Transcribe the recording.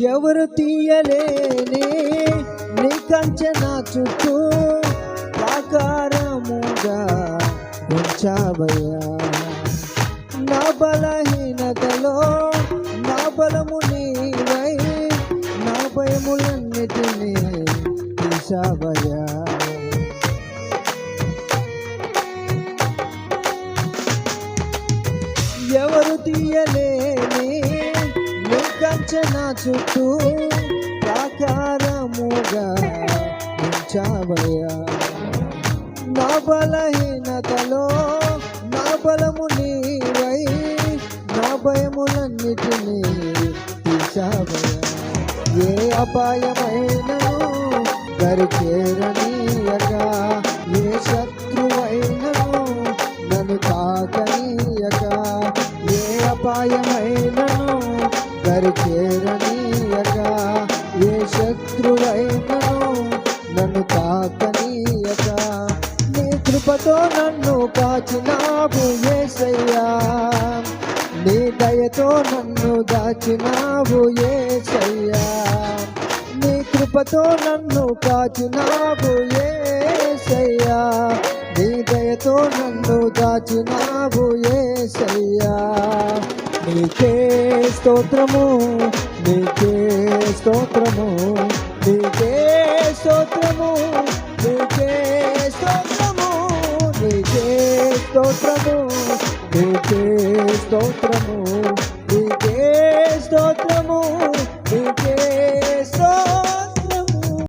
ఎవరు తీయలేని నీ కంచె నా చుట్టూ ప్రాకారముగా ఉంచావయ్యా. నా బలహీనతలో నా బలము నీవై నా భయములన్నిటినీ తీసావయ్యా. ఎవరు తీయలేని నీ కంచె నా చుట్టూ ప్రాకారముగా ఉంచావయ్యా. నా బలహీనతలో నా బలము నీవై నా భయములన్నిటినీ తీసావయ్యా. ఏ అపాయమైనను దరిచేరనీయక, ఏ శత్రువైనను నన్ను తాకనీయక, ఏ అపాయమైనను దరిచేరనీయక, ఏ శత్రువైనను నన్ను తాకనీయక. నీ కృపతో నన్ను కాచినావు యేసయ్యా, నీ దయతో నన్ను దాచినావు యేసయ్యా. నీ కృపతో నన్ను కాచినావు యేసయ్యా, నీ దయతో నన్ను దాచినావు యేసయ్యా. నీకే స్తోత్రము, నీకే స్తోత్రము, నీకే స్తోత్రము, నీకే స్తోత్రము, నీకే స్తోత్రము, నీకే స్తోత్రము.